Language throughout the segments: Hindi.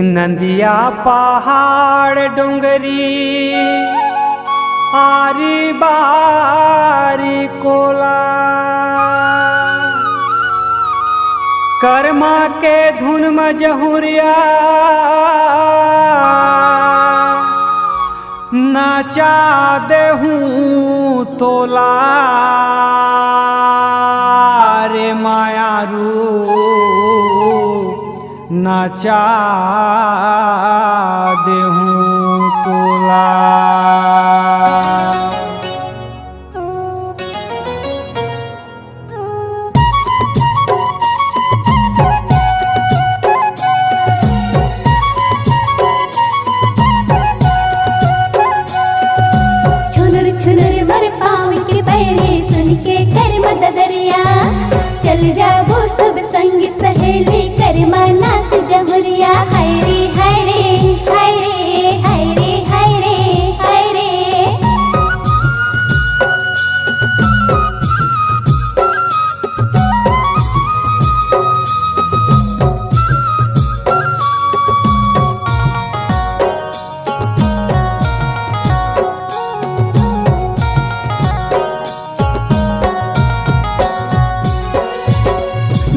नदिया पहाड़ डोंगरी आरी बारी कोला कर्मा के धुन में जहुरिया नाचा देहूँ तोला रे माया रू नाचा देहूँ तोला। छुनर छुनर मर पाँव के पैरे सुन के कर मददरिया चल जाबो सब संग सहेली करमा नाच जहुरिया। हाय रे हाय रे हाय रे हाय रे हाय रे हाय रे।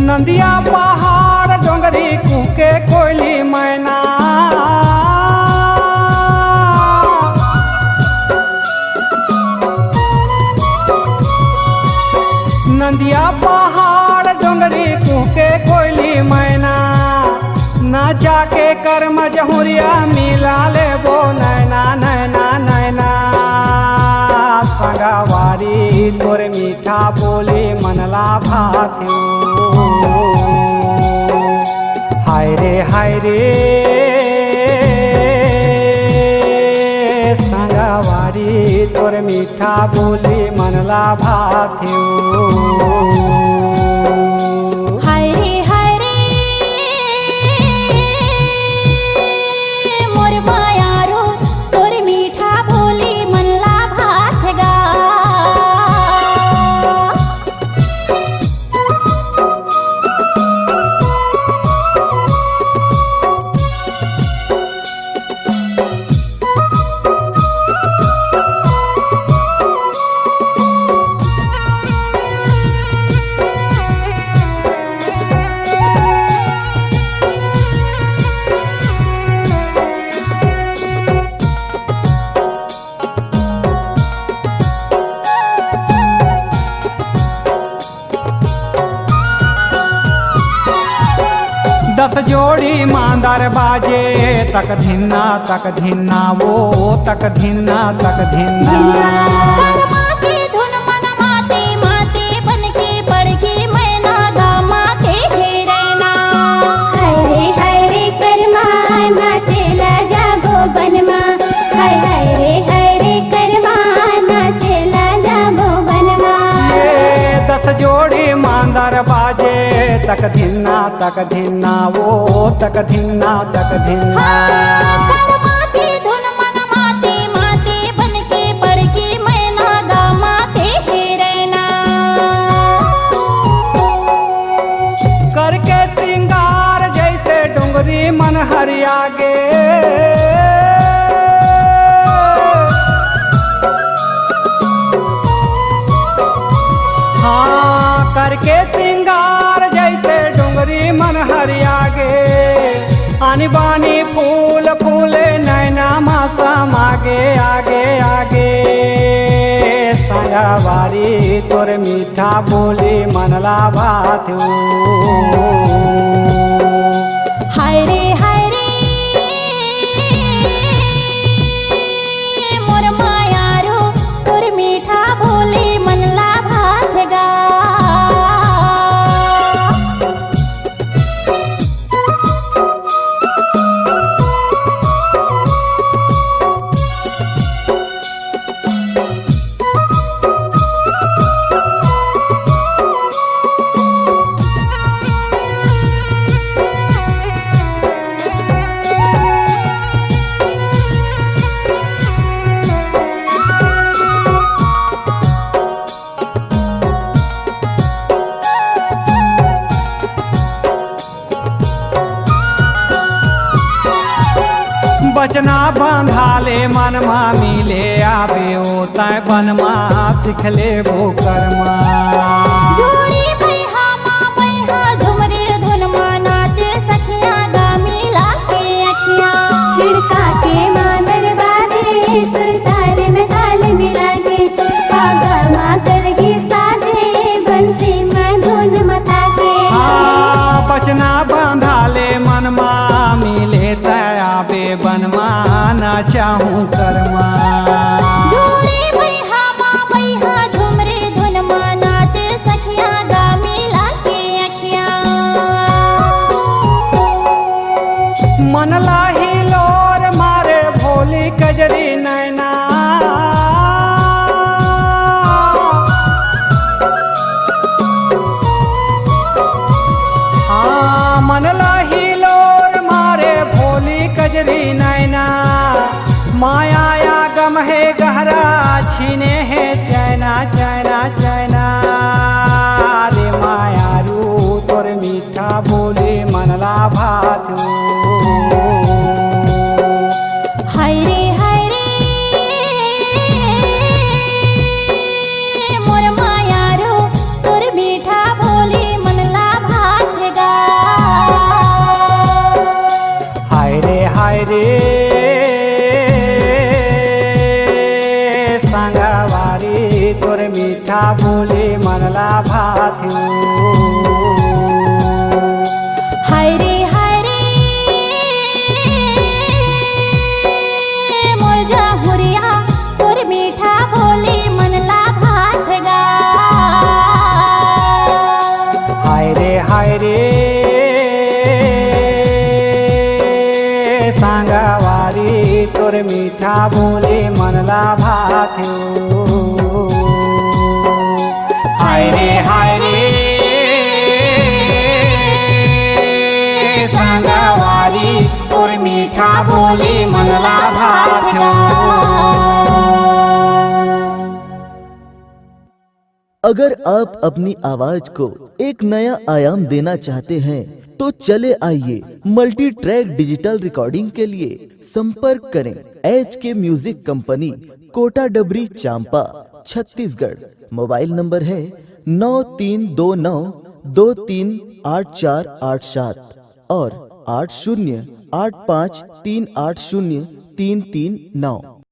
नदिया पहाड़ डोंगरी कुके कोयली मैना नदिया पहाड़ डोंगरी कुके कोयली मैना ना जाके कर्म जहुरिया मिला ले वो नैना नैना नैना संगवारी तोर मीठा बोली मनला भाथ्यू हाय रे संगवारी तोर मीठा बोली मनला भाथ्यू। हाय रे मोर मायारो तोर मीठा बोली मनला भाथगा। दस जोड़ी मांदर बाजे तक धिन्ना वो तक धिन्ना कर्मा के धुन मन माते माते बन के पड़ के मैना गामाते हे रैना। हाय रे कर्मा नाचेला जाबो बनमा। हाय रे कर्मा नाचेला जाबो बनमा। ये दस जोड़ी मांदर बाजे तक धिन्ना वो तक धिन्ना कर्मा के धुन मन माते माते बन के पड़ के मैना गामाते हे रैना। करके श्रृंगार जैसे डोंगरी मन हरिया गे हाँ करके श्रृंगार जैसे डोंगरी मन हरिया गे आनी बानी फूल फूले नैना मासम आगे आगे आगे संगवारी तोर मीठा बोली मनला भाथ्यू। हाय रे मोर मायारो तोर मीठा बोली मनला भाथगा। बचना बांधाले मनमा मिले आवे ओ तय बनमा सिखले वो कर्मा जोड़ी बैहा माँ बैहा झुमरे धुनमा नाचे सखिया गा मिला के अखिया खिड़का के मादर बाजे सुरताल में ताल मिला के आगा माँ कलगी साजे बंसी में धुन मता के बचना बांधाले मनमा मिले तय आवे बनमा ना चाहूँ कर्मा जोड़ी बैहा माँ बैहा झुमरे धुनमा नाचे सखिया गा मिला के अखिया मन लाही लोर मारे भोली कजरी नैना मन लाही लोर मारे भोली कजरी नैना माया या गम है गहरा छीने है चैना चैना चैना रे माया रू तोर मीठा बोले मनला भातू हाय रे मोर माया रो तोर मीठा बोली मनला भात गा हाय रे संगवारी तोर मीठा बोले मनला भातू हाय रे मोर जाहुरिया तोर मीठा बोली मनला भात गा हाय रे सांगवारी तोर मीठा बोले मनला भाथू हाय रे सांगवारी तोर मीठा बोले मनला भाथू। अगर आप अपनी आवाज को एक नया आयाम देना चाहते हैं तो चले आइए मल्टी ट्रैक डिजिटल रिकॉर्डिंग के लिए संपर्क करें HK म्यूजिक कंपनी कोटा डबरी चांपा छत्तीसगढ़। मोबाइल नंबर है 9329238487 और 8085380339।